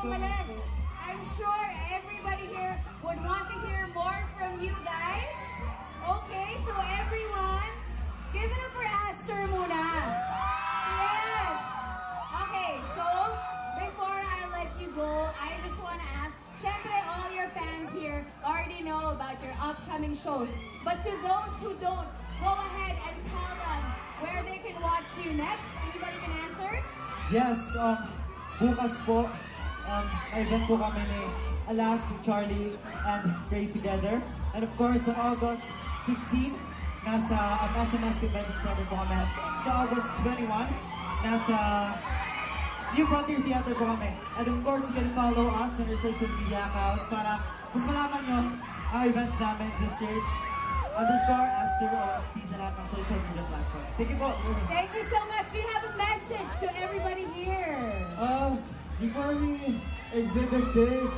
Mamalas, I'm sure everybody here would want to hear more from you guys. Okay, so everyone, give it up for Aster muna. Yes. Okay, so before I let you go, I just want to ask, syempre all your fans here already know about your upcoming shows. But to those who don't, go ahead and tell them where they can watch you next. Anybody can answer? Yes, bukas po, event po kami ni Alas, Charlie, and Pray Together. And of course, on August 15, nasa SMS Convention Center po kami. Sa August 21, nasa New Frontier Theater po kami. And of course, you can follow us on our social media accounts para mas malaman nyo ang events namin. Just search _Aster OXT sa lahat ng social media platforms. Thank you po. Thank you so much. Do you have a message to everybody here? Before we exit the stage,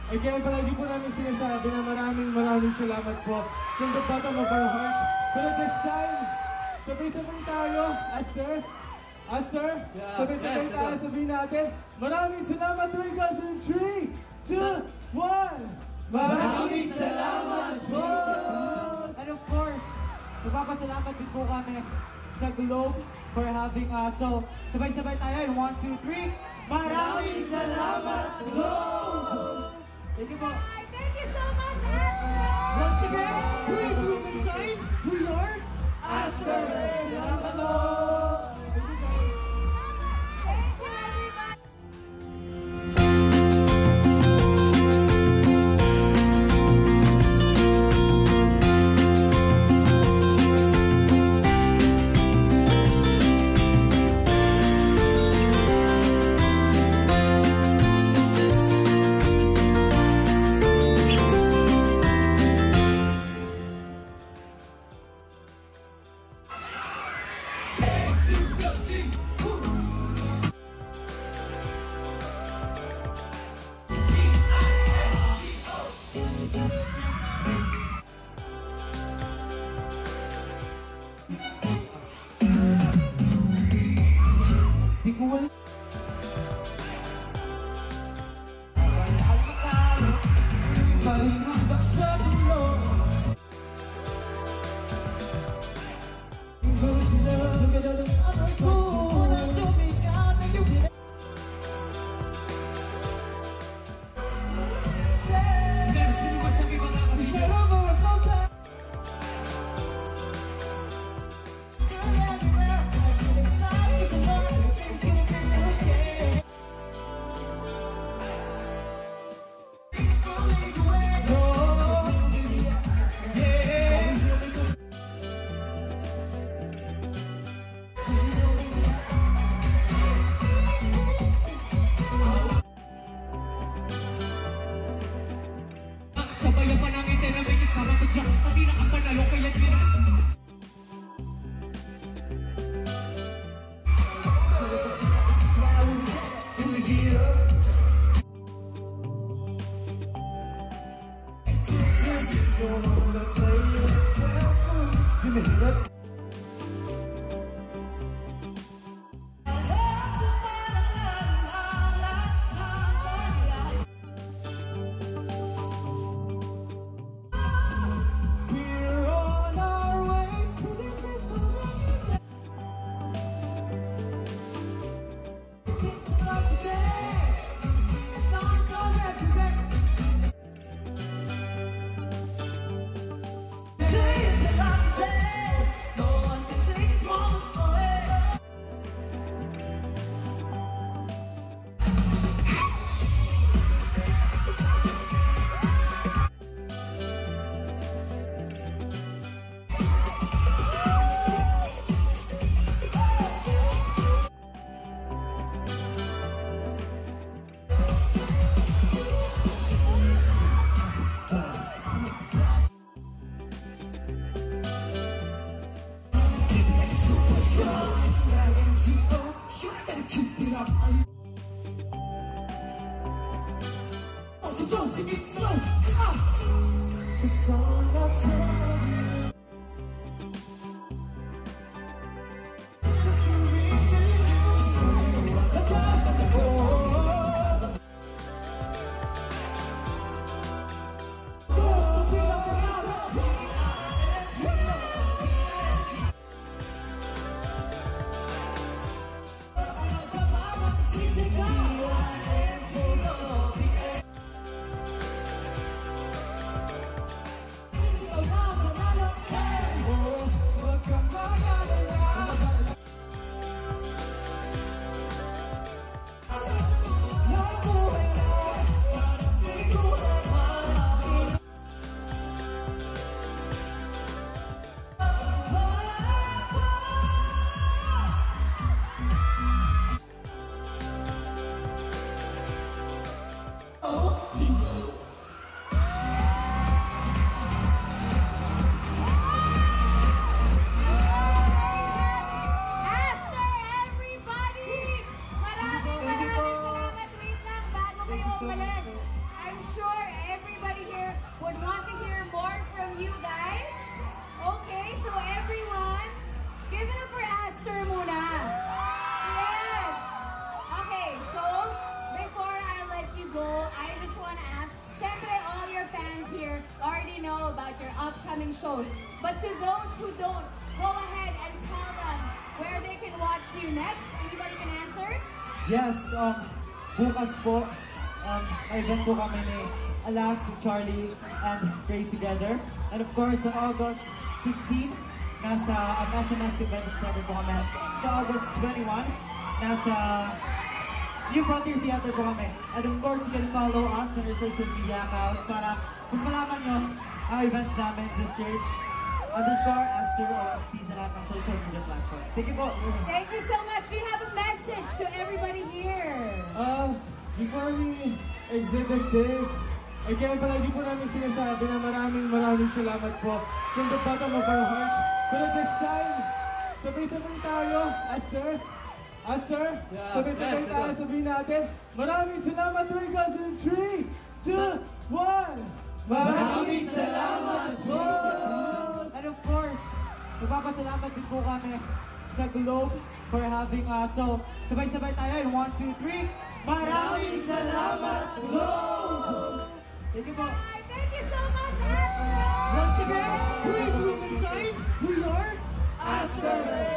again, palagi po namin sinasabi na maraming salamat po from the bottom of our hearts. But at this time, sabay-sabay tayo, Aster, sabay-sabay tayo, sabihin natin, maraming salamat Twinkles in 3, 2, 1! Maraming salamat po! And of course, magpapasalamat din po kami sa Globe for having us. So, sabay-sabay tayo. 1, 2, 3. Maraming salamat, Globe! Thank you po. Thank you so much, Aster! Once again, we bloom and shine. We are Aster! Salamat po! Sabayan pa namin tayo na may kasama ko dyan. Pati na ang panalo kaya di na Don't take it slow. It's all I'll tell you. fans here already know about your upcoming shows. But to those who don't, go ahead and tell them where they can watch you next. Anybody can answer? Yes, bukas po, may event po kami ni Alas, Charlie, and Pray Together. And of course, on August 15, nasa SMS Convention Center po kami. Sa August 21, nasa New Frontier Theater po kami. And of course, you can follow us on our social media accounts para mas malaman nyo ang events namin. Just search _Aster OXT sa lahat ng social media platforms. Thank you po. Thank you so much. Do you have a message to everybody here? Before we exit the stage, again, palagi po namin sinasabi na maraming salamat po from the bottom of our hearts. But at this time, sabay-sabay tayo, Aster, sabay-sabay tayo, sabihin natin, maraming salamat Twinkles in 3, 2, 1! Maraming salamat po! And of course, magpapasalamat din po kami sa Globe for having us. So, sabay-sabay tayo in 1, 2, 3. Maraming salamat, Globe! Thank you po. Thank you so much, Astro! Once again, we bloom and shine. We are Aster!